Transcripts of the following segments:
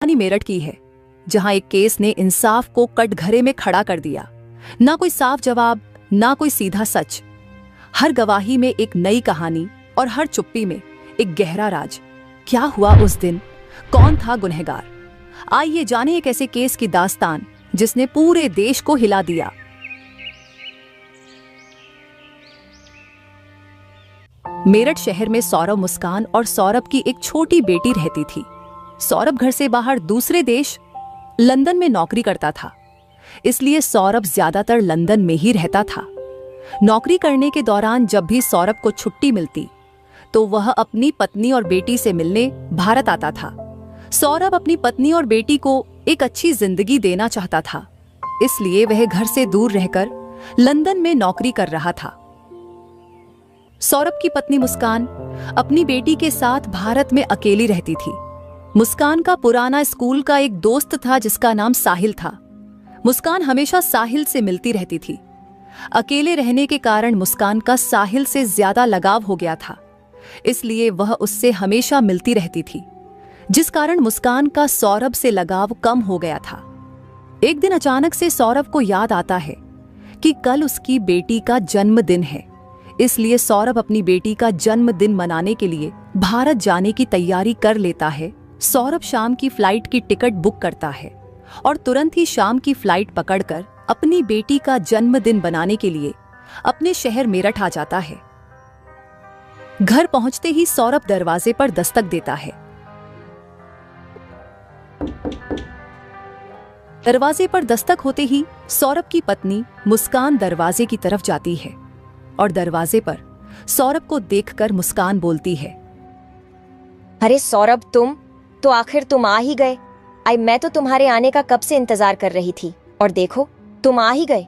कहानी मेरठ की है, जहां एक केस ने इंसाफ को कटघरे में खड़ा कर दिया। ना कोई साफ जवाब, ना कोई सीधा सच। हर गवाही में एक नई कहानी और हर चुप्पी में एक गहरा राज। क्या हुआ उस दिन? कौन था गुनहगार? आइए जानें एक ऐसे केस की दास्तान जिसने पूरे देश को हिला दिया। मेरठ शहर में सौरभ, मुस्कान और सौरभ की एक छोटी बेटी रहती थी। सौरभ घर से बाहर दूसरे देश लंदन में नौकरी करता था, इसलिए सौरभ ज्यादातर लंदन में ही रहता था। नौकरी करने के दौरान जब भी सौरभ को छुट्टी मिलती तो वह अपनी पत्नी और बेटी से मिलने भारत आता था। सौरभ अपनी पत्नी और बेटी को एक अच्छी जिंदगी देना चाहता था, इसलिए वह घर से दूर रहकर लंदन में नौकरी कर रहा था। सौरभ की पत्नी मुस्कान अपनी बेटी के साथ भारत में अकेली रहती थी। मुस्कान का पुराना स्कूल का एक दोस्त था जिसका नाम साहिल था। मुस्कान हमेशा साहिल से मिलती रहती थी। अकेले रहने के कारण मुस्कान का साहिल से ज्यादा लगाव हो गया था, इसलिए वह उससे हमेशा मिलती रहती थी, जिस कारण मुस्कान का सौरभ से लगाव कम हो गया था। एक दिन अचानक से सौरभ को याद आता है कि कल उसकी बेटी का जन्मदिन है, इसलिए सौरभ अपनी बेटी का जन्मदिन मनाने के लिए भारत जाने की तैयारी कर लेता है। सौरभ शाम की फ्लाइट की टिकट बुक करता है और तुरंत ही शाम की फ्लाइट पकड़कर अपनी बेटी का जन्मदिन बनाने के लिए अपने शहर मेरठ आ जाता है। घर पहुंचते ही सौरभ दरवाजे पर दस्तक देता है। दरवाजे पर दस्तक होते ही सौरभ की पत्नी मुस्कान दरवाजे की तरफ जाती है और दरवाजे पर सौरभ को देखकर मुस्कान बोलती है, अरे सौरभ, तुम आखिर तुम आ ही गए। मैं तो तुम्हारे आने का कब से इंतजार कर रही थी और देखो तुम आ ही गए।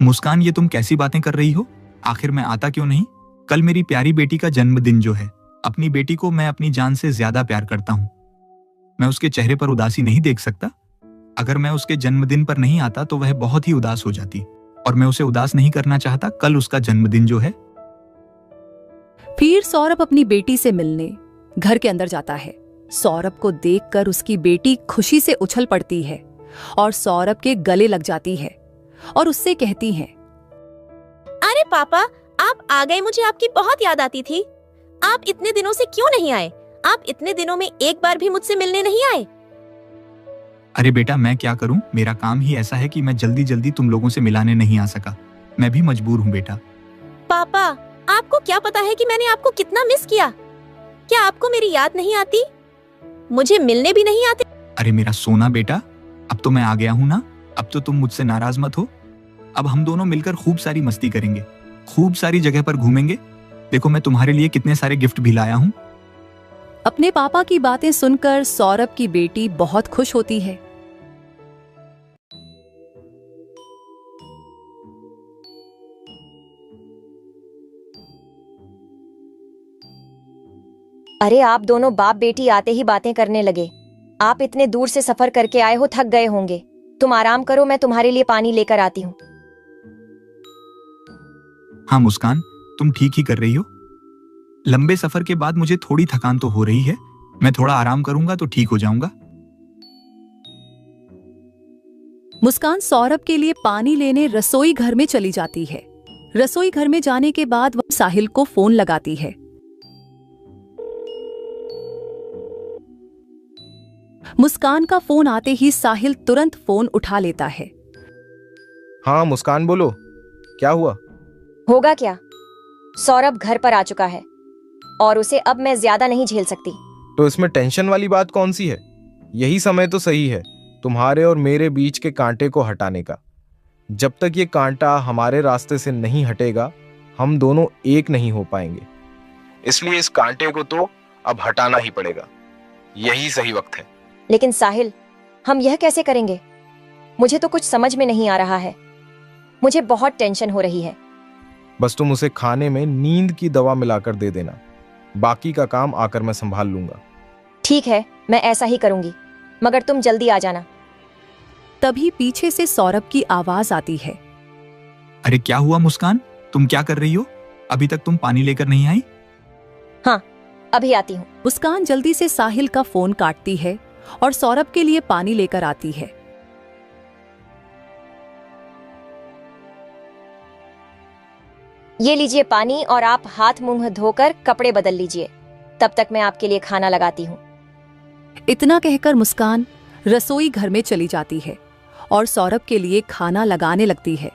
मुस्कान, ये तुम कैसी बातें कर रही हो? आखिर मैं आता क्यों नहीं? कल मेरी प्यारी बेटी का जन्मदिन जो है, अपनी बेटी को मैं अपनी जान से ज्यादा प्यार करता हूँ। मैं उसके चेहरे पर उदासी नहीं देख सकता। अगर मैं उसके जन्मदिन पर नहीं आता तो वह बहुत ही उदास हो जाती, और मैं उसे उदास नहीं करना चाहता। कल उसका जन्मदिन जो है। फिर सौरभ अपनी बेटी से मिलने घर के अंदर जाता है। सौरभ को देखकर उसकी बेटी खुशी से उछल पड़ती है और सौरभ के गले लग जाती है और उससे कहती है, अरे पापा, आप आ गए। मुझे आपकी बहुत याद आती थी। आप इतने दिनों से क्यों नहीं आए? आप इतने दिनों में एक बार भी मुझसे मिलने नहीं आए। अरे बेटा, मैं क्या करूं? मेरा काम ही ऐसा है कि मैं जल्दी जल्दी तुम लोगों से मिलाने नहीं आ सका। मैं भी मजबूर हूं बेटा। पापा, आपको क्या पता है कि मैंने आपको कितना मिस किया? क्या आपको मेरी याद नहीं आती? मुझे मिलने भी नहीं आते? अरे मेरा सोना बेटा, अब तो मैं आ गया हूं ना। अब तो तुम मुझसे नाराज मत हो। अब हम दोनों मिलकर खूब सारी मस्ती करेंगे, खूब सारी जगह पर घूमेंगे। देखो, मैं तुम्हारे लिए कितने सारे गिफ्ट भी लाया हूं। अपने पापा की बातें सुनकर सौरभ की बेटी बहुत खुश होती है। अरे आप दोनों बाप बेटी आते ही बातें करने लगे। आप इतने दूर से सफर करके आए हो, थक गए होंगे। तुम आराम करो, मैं तुम्हारे लिए पानी लेकर आती हूँ। हाँ मुस्कान, तुम ठीक ही कर रही हो। लंबे सफर के बाद मुझे थोड़ी थकान तो हो रही है। मैं थोड़ा आराम करूंगा तो ठीक हो जाऊंगा। मुस्कान सौरभ के लिए पानी लेने रसोई घर में चली जाती है। रसोई घर में जाने के बाद वह साहिल को फोन लगाती है। मुस्कान का फोन आते ही साहिल तुरंत फोन उठा लेता है। हाँ मुस्कान, बोलो, क्या हुआ? होगा क्या, सौरभ घर पर आ चुका है और उसे अब मैं ज्यादा नहीं झेल सकती। तो इसमें टेंशन वाली बात कौन सी है? यही समय तो सही है तुम्हारे और मेरे बीच के कांटे को हटाने का। जब तक ये कांटा हमारे रास्ते से नहीं हटेगा, हम दोनों एक नहीं हो पाएंगे। इसलिए इस कांटे को तो अब हटाना ही पड़ेगा। यही सही वक्त है। लेकिन साहिल, हम यह कैसे करेंगे? मुझे तो कुछ समझ में नहीं आ रहा है। मुझे बहुत टेंशन हो रही है। बस तुम उसे खाने में नींद की दवा मिलाकर दे देना। बाकी का काम आकर मैं संभाल लूंगा। ठीक है, मैं ऐसा ही करूंगी, मगर तुम जल्दी आ जाना। तभी पीछे से सौरभ की आवाज आती है। अरे क्या हुआ मुस्कान, तुम क्या कर रही हो? अभी तक तुम पानी लेकर नहीं आई? हाँ, अभी आती हूँ। मुस्कान जल्दी से साहिल का फोन काटती है और सौरभ के लिए पानी लेकर आती है। ये लीजिए पानी और आप हाथ मुंह धोकर कपड़े बदल लीजिए। तब तक मैं आपके लिए खाना लगाती हूँ। इतना कहकर मुस्कान रसोई घर में चली जाती है और सौरभ के लिए खाना लगाने लगती है।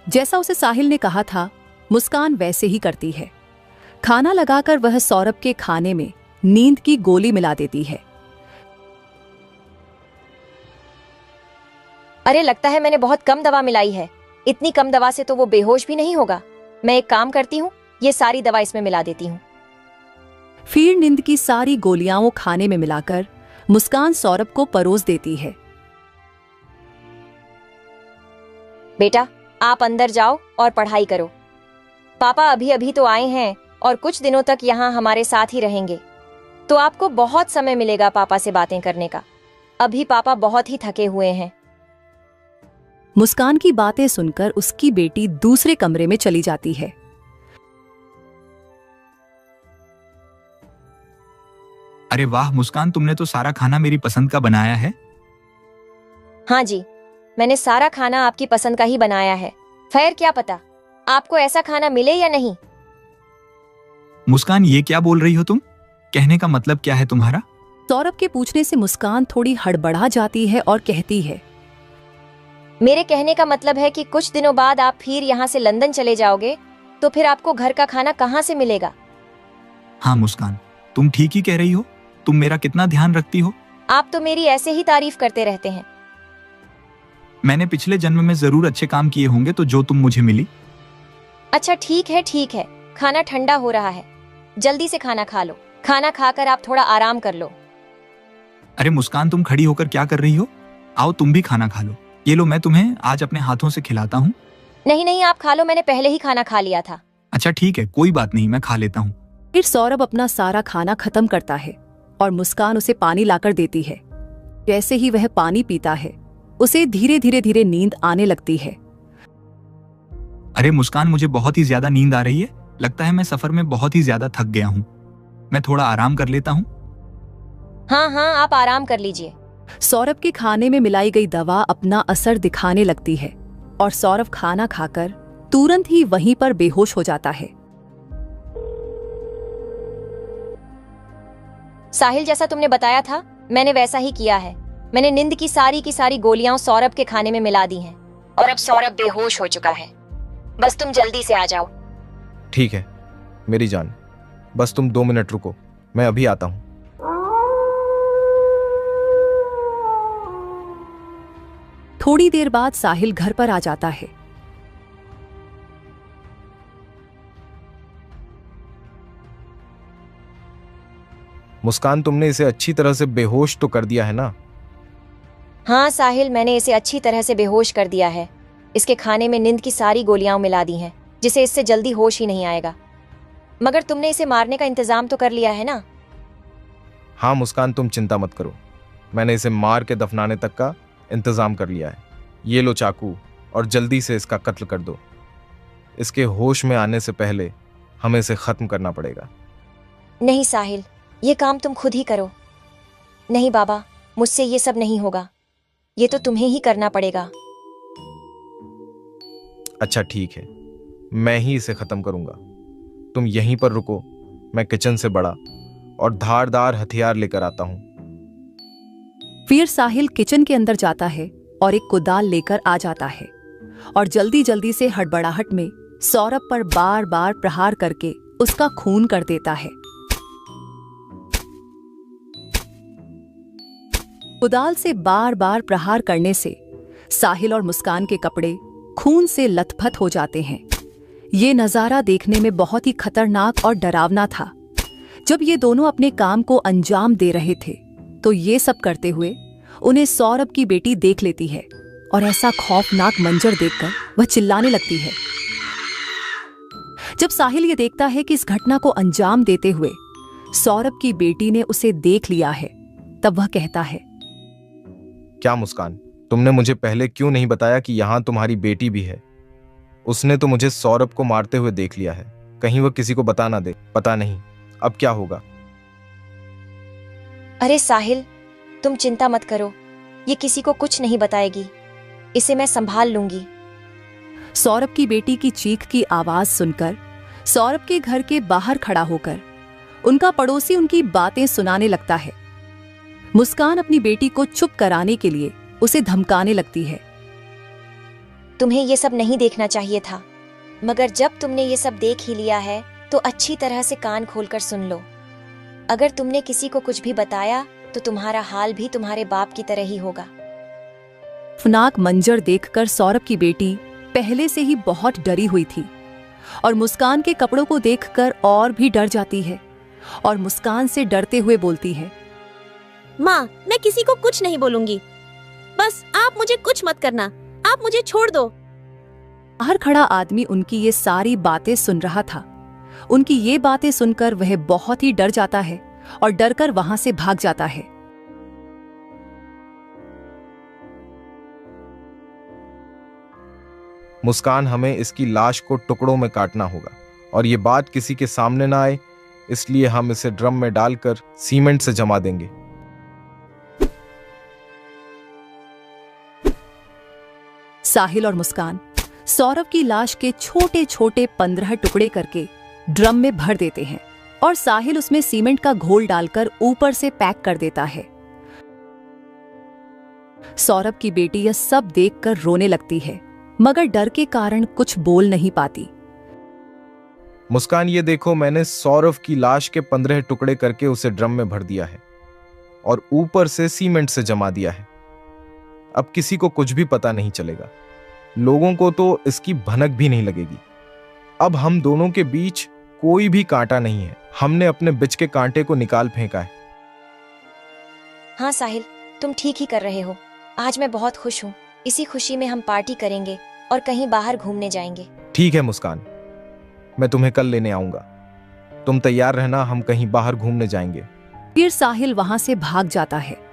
जैसा उसे साहिल ने कहा था, मुस्कान वैसे ही करती है। खाना लगाकर वह सौरभ के खाने में नींद की गोली मिला देती है। अरे लगता है मैंने बहुत कम दवा मिलाई है। इतनी कम दवा से तो वो बेहोश भी नहीं होगा। मैं एक काम करती हूँ, ये सारी दवा इसमें मिला देती हूँ। फिर नींद की सारी गोलियां वो खाने में मिलाकर मुस्कान सौरभ को परोस देती है। बेटा, आप अंदर जाओ और पढ़ाई करो। पापा अभी अभी तो आए हैं और कुछ दिनों तक यहाँ हमारे साथ ही रहेंगे, तो आपको बहुत समय मिलेगा पापा से बातें करने का। अभी पापा बहुत ही थके हुए हैं। मुस्कान की बातें सुनकर उसकी बेटी दूसरे कमरे में चली जाती है। अरे वाह मुस्कान, तुमने तो सारा खाना मेरी पसंद का बनाया है। हाँ जी, मैंने सारा खाना आपकी पसंद का ही बनाया है। खैर क्या पता आपको ऐसा खाना मिले या नहीं। मुस्कान, ये क्या बोल रही हो तुम? कहने का मतलब क्या है तुम्हारा? सौरभ के पूछने से मुस्कान थोड़ी हड़बड़ा जाती है और कहती है, मेरे कहने का मतलब है कि कुछ दिनों बाद आप फिर यहाँ से लंदन चले जाओगे, तो फिर आपको घर का खाना कहाँ से मिलेगा। हाँ मुस्कान, तुम ठीक ही कह रही हो। तुम मेरा कितना ध्यान रखती हो। आप तो मेरी ऐसे ही तारीफ करते रहते हैं। मैंने पिछले जन्म में जरूर अच्छे काम किए होंगे तो जो तुम मुझे मिली। अच्छा ठीक है, खाना ठंडा हो रहा है, जल्दी से खाना खा लो। खाना खाकर आप थोड़ा आराम कर लो। अरे मुस्कान, तुम खड़ी होकर क्या कर रही हो? आओ तुम भी खाना खा लो। ये लो, मैं तुम्हें आज अपने हाथों से खिलाता हूँ। नहीं, आप खा लो, मैंने पहले ही खाना खा लिया था। अच्छा ठीक है, कोई बात नहीं, मैं खा लेता हूँ। फिर सौरभ अपना सारा खाना खत्म करता है और मुस्कान उसे पानी लाकर देती है। जैसे ही वह पानी पीता है, उसे धीरे धीरे नींद आने लगती है। अरे मुस्कान, मुझे बहुत ही ज्यादा नींद आ रही है। लगता है मैं सफर में बहुत ही ज्यादा थक गया हूँ। मैं थोड़ा आराम कर लेता हूँ। हाँ, आप आराम कर लीजिए। सौरभ के खाने में मिलाई गई दवा अपना असर दिखाने लगती है और सौरभ खाना खाकर तुरंत ही वहीं पर बेहोश हो जाता है। साहिल, जैसा तुमने बताया था मैंने वैसा ही किया है। मैंने नींद की सारी गोलियां सौरभ के खाने में मिला दी हैं और अब सौरभ बेहोश हो चुका है। बस तुम जल्दी से आ जाओ। ठीक है मेरी जान, बस तुम 2 मिनट रुको, मैं अभी आता हूँ। थोड़ी देर बाद साहिल घर पर आ जाता है। मुस्कान, तुमने इसे अच्छी तरह से बेहोश तो कर दिया है ना? हाँ साहिल, मैंने इसे अच्छी तरह से बेहोश कर दिया है। इसके खाने में नींद की सारी गोलियां मिला दी हैं, जिसे इससे जल्दी होश ही नहीं आएगा। मगर तुमने इसे मारने का इंतजाम तो कर लिया है ना? हाँ मुस्कान, तुम चिंता मत करो, मैंने इसे मार के दफनाने तक का इंतजाम कर लिया है। ये लो चाकू और जल्दी से इसका कत्ल कर दो। इसके होश में आने से पहले हमें इसे खत्म करना पड़ेगा। नहीं साहिल, ये काम तुम खुद ही करो। नहीं बाबा, मुझसे ये सब नहीं होगा, ये तो तुम्हें ही करना पड़ेगा। अच्छा ठीक है, मैं ही इसे खत्म करूंगा। तुम यहीं पर रुको, मैं किचन से बड़ा और धारदार हथियार लेकर आता हूं। फिर साहिल किचन के अंदर जाता है और एक कुदाल लेकर आ जाता है और जल्दी से हड़बड़ाहट में सौरभ पर बार बार प्रहार करके उसका खून कर देता है। कुदाल से बार बार प्रहार करने से साहिल और मुस्कान के कपड़े खून से लथपथ हो जाते हैं। ये नजारा देखने में बहुत ही खतरनाक और डरावना था। जब ये दोनों अपने काम को अंजाम दे रहे थे तो ये सब करते हुए उन्हें सौरभ की बेटी देख लेती है और ऐसा खौफनाक मंजर देखकर वह चिल्लाने लगती है। जब साहिल ये देखता है कि इस घटना को अंजाम देते हुए सौरभ की बेटी ने उसे देख लिया है, तब वह कहता है, क्या मुस्कान, तुमने मुझे पहले क्यों नहीं बताया कि यहां तुम्हारी बेटी भी है? उसने तो मुझे सौरभ को मारते हुए देख लिया है, कहीं वह किसी को बता ना दे। पता नहीं अब क्या होगा। अरे साहिल, तुम चिंता मत करो, ये किसी को कुछ नहीं बताएगी, इसे मैं संभाल लूंगी। सौरभ की बेटी की चीख की आवाज सुनकर सौरभ के घर के बाहर खड़ा होकर उनका पड़ोसी उनकी बातें सुनाने लगता है। मुस्कान अपनी बेटी को चुप कराने के लिए उसे धमकाने लगती है। तुम्हें ये सब नहीं देखना चाहिए था, मगर जब तुमने ये सब देख ही लिया है तो अच्छी तरह से कान खोलकर सुन लो। अगर तुमने किसी को कुछ भी बताया तो तुम्हारा हाल भी तुम्हारे बाप की तरह ही होगा। खौफनाक मंजर देखकर सौरभ की बेटी पहले से ही बहुत डरी हुई थी और मुस्कान के कपड़ों को देखकर और भी डर जाती है और मुस्कान से डरते हुए बोलती है, माँ, मैं किसी को कुछ नहीं बोलूंगी, बस आप मुझे कुछ मत करना, आप मुझे छोड़ दो। बाहर खड़ा आदमी उनकी ये सारी बातें सुन रहा था। उनकी ये बातें सुनकर वह बहुत ही डर जाता है और डरकर वहां से भाग जाता है। मुस्कान, हमें इसकी लाश को टुकड़ों में काटना होगा और ये बात किसी के सामने ना आए, इसलिए हम इसे ड्रम में डालकर सीमेंट से जमा देंगे। साहिल और मुस्कान सौरभ की लाश के छोटे छोटे 15 टुकड़े करके ड्रम में भर देते हैं और साहिल उसमें सीमेंट का घोल डालकर ऊपर से पैक कर देता है। सौरभ की बेटी यह सब देखकर रोने लगती है, मगर डर के कारण कुछ बोल नहीं पाती। मुस्कान, ये देखो, मैंने सौरभ की लाश के 15 टुकड़े करके उसे ड्रम में भर दिया है और ऊपर से सीमेंट से जमा दिया है। अब किसी को कुछ भी पता नहीं चलेगा, लोगों को तो इसकी भनक भी नहीं लगेगी। अब हम दोनों के बीच कोई भी कांटा नहीं है, हमने अपने बिच के कांटे को निकाल फेंका है। हाँ साहिल, तुम ठीक ही कर रहे हो। आज मैं बहुत खुश हूँ। इसी खुशी में हम पार्टी करेंगे और कहीं बाहर घूमने जाएंगे। ठीक है मुस्कान, मैं तुम्हें कल लेने आऊंगा। तुम तैयार रहना, हम कहीं बाहर घूमने जाएंगे। फिर साहिल वहां से भाग जाता है।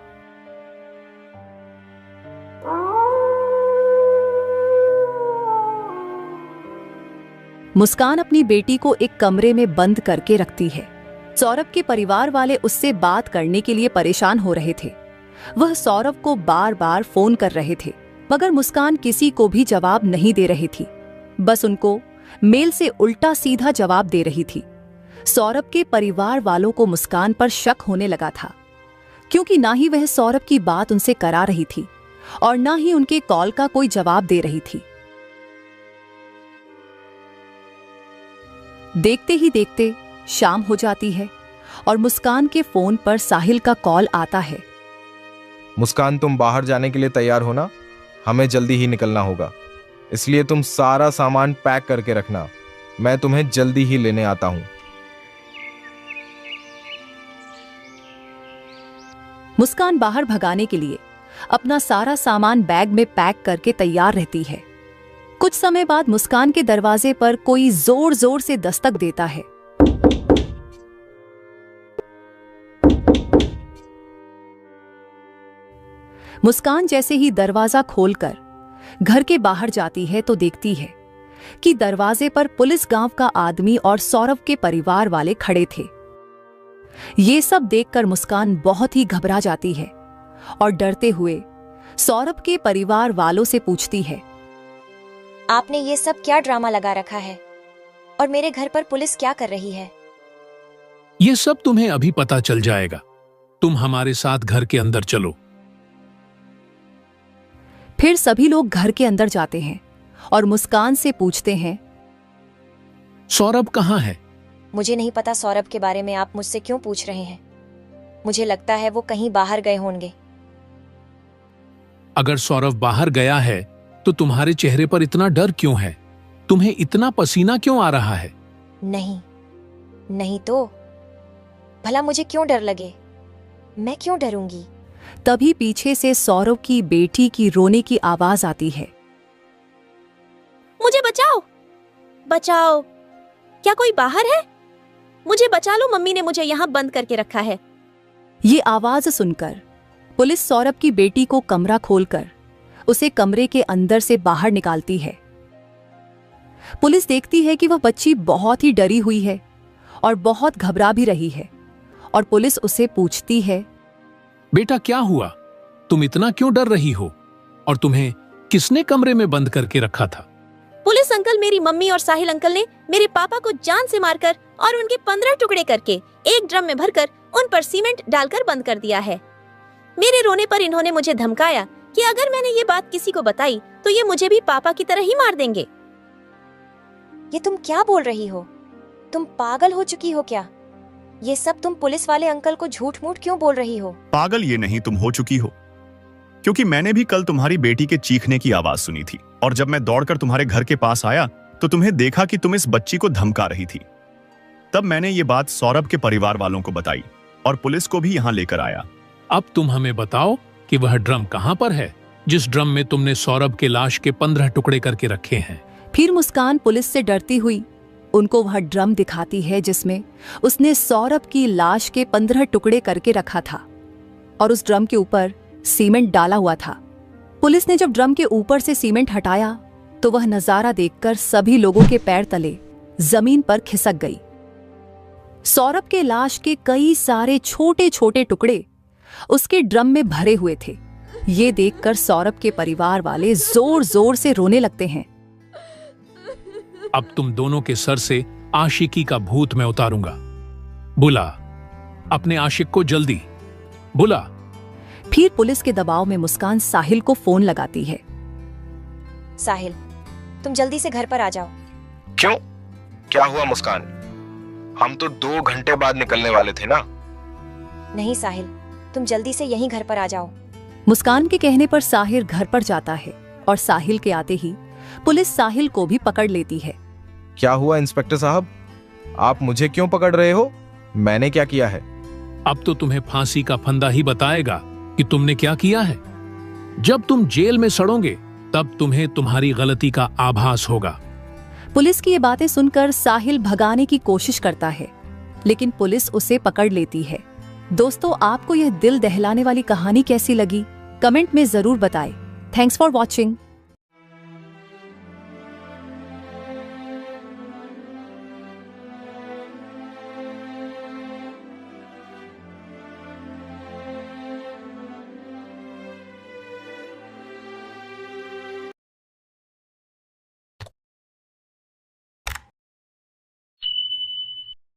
मुस्कान अपनी बेटी को एक कमरे में बंद करके रखती है। सौरभ के परिवार वाले उससे बात करने के लिए परेशान हो रहे थे। वह सौरभ को बार बार फोन कर रहे थे, मगर मुस्कान किसी को भी जवाब नहीं दे रही थी, बस उनको मेल से उल्टा सीधा जवाब दे रही थी। सौरभ के परिवार वालों को मुस्कान पर शक होने लगा था, क्योंकि ना ही वह सौरभ की बात उनसे करा रही थी और ना ही उनके कॉल का कोई जवाब दे रही थी। देखते ही देखते शाम हो जाती है और मुस्कान के फोन पर साहिल का कॉल आता है। मुस्कान, तुम बाहर जाने के लिए तैयार हो ना? हमें जल्दी ही निकलना होगा, इसलिए तुम सारा सामान पैक करके रखना। मैं तुम्हें जल्दी ही लेने आता हूं। मुस्कान बाहर भगाने के लिए अपना सारा सामान बैग में पैक करके तैयार रहती है। कुछ समय बाद मुस्कान के दरवाजे पर कोई जोर जोर से दस्तक देता है। मुस्कान जैसे ही दरवाजा खोलकर घर के बाहर जाती है तो देखती है कि दरवाजे पर पुलिस गांव का आदमी और सौरभ के परिवार वाले खड़े थे। ये सब देखकर मुस्कान बहुत ही घबरा जाती है और डरते हुए सौरभ के परिवार वालों से पूछती है, आपने ये सब क्या ड्रामा लगा रखा है और मेरे घर पर पुलिस क्या कर रही है? ये सब तुम्हें अभी पता चल जाएगा। तुम हमारे साथ घर के अंदर चलो। फिर सभी लोग घर के अंदर जाते हैं और मुस्कान से पूछते हैं, सौरभ कहाँ है? मुझे नहीं पता सौरभ के बारे में आप मुझसे क्यों पूछ रहे हैं। मुझे लगता है वो कहीं बाहर गए होंगे। अगर सौरभ बाहर गया है तो तुम्हारे चेहरे पर इतना डर क्यों है? तुम्हें इतना पसीना क्यों आ रहा है? नहीं तो भला मुझे क्यों डर लगे? मैं क्यों डरूंगी? तभी पीछे से सौरभ की बेटी की रोने की आवाज आती है। मुझे बचाओ, बचाओ, क्या कोई बाहर है? मुझे बचा लो, मम्मी ने मुझे यहाँ बंद करके रखा है। ये आवाज सुनकर पुलिस सौरभ की बेटी को कमरा खोलकर उसे कमरे के अंदर से बाहर निकालती है। पुलिस देखती है कि वह बच्ची बहुत ही डरी हुई है और बहुत घबरा भी रही है और पुलिस उसे पूछती है, बेटा क्या हुआ? तुम इतना क्यों डर रही हो? और तुम्हें किसने कमरे में बंद करके रखा था? पुलिस अंकल, मेरी मम्मी और साहिल अंकल ने मेरे पापा को जान से मारकर और उनके 15 टुकड़े करके एक ड्रम में भरकर उन पर सीमेंट डालकर बंद कर दिया है। मेरे रोने पर इन्होंने मुझे धमकाया कि अगर मैंने ये बात किसी को बताई तो ये मुझे भी पापा की तरह ही मार देंगे। ये तुम क्या बोल रही हो? तुम पागल हो चुकी हो क्या? ये सब तुम पुलिस वाले अंकल को झूठ मूठ क्यों बोल रही हो? पागल ये नहीं, तुम हो चुकी हो, क्योंकि मैंने भी कल तुम्हारी बेटी के चीखने की आवाज सुनी थी और जब मैं दौड़कर तुम्हारे घर के पास आया तो तुम्हें देखा कि तुम इस बच्ची को धमका रही थी। तब मैंने ये बात सौरभ के परिवार वालों को बताई और पुलिस को भी यहाँ लेकर आया। अब तुम हमें बताओ कि वह ड्रम कहाँ पर है, जिस ड्रम में तुमने सौरभ के लाश के 15 टुकड़े करके रखे हैं। फिर मुस्कान पुलिस से डरती हुई उनको वह ड्रम दिखाती है जिसमें उसने सौरभ की लाश के 15 टुकड़े करके रखा था और उस ड्रम के ऊपर सीमेंट डाला हुआ था। पुलिस ने जब ड्रम के ऊपर से सीमेंट हटाया तो वह नजारा देखकर सभी लोगों के पैर तले जमीन पर खिसक गई। सौरभ के लाश के कई सारे छोटे छोटे टुकड़े उसके ड्रम में भरे हुए थे। ये देखकर सौरभ के परिवार वाले जोर जोर से रोने लगते हैं। अब तुम दोनों के सर से आशिकी का भूत मैं उतारूंगा। बुला अपने आशिक को, जल्दी बुला। फिर पुलिस के दबाव में मुस्कान साहिल को फोन लगाती है। साहिल, तुम जल्दी से घर पर आ जाओ। क्यों? क्या हुआ मुस्कान? हम तो 2 घंटे बाद निकलने वाले थे ना। नहीं साहिल, तुम जल्दी से यहीं घर पर आ जाओ। मुस्कान के कहने पर साहिल घर पर जाता है और साहिल के आते ही पुलिस साहिल को भी पकड़ लेती है। क्या हुआ इंस्पेक्टर साहब? आप मुझे क्यों पकड़ रहे हो? मैंने क्या किया है? अब तो तुम्हें फांसी का फंदा ही बताएगा कि तुमने क्या किया है। जब तुम जेल में सड़ोगे तब तुम्हें तुम्हारी गलती का आभास होगा। पुलिस की ये बातें सुनकर साहिल भगाने की कोशिश करता है, लेकिन पुलिस उसे पकड़ लेती है। दोस्तों, आपको यह दिल दहलाने वाली कहानी कैसी लगी? कमेंट में जरूर बताएं। Thanks for watching.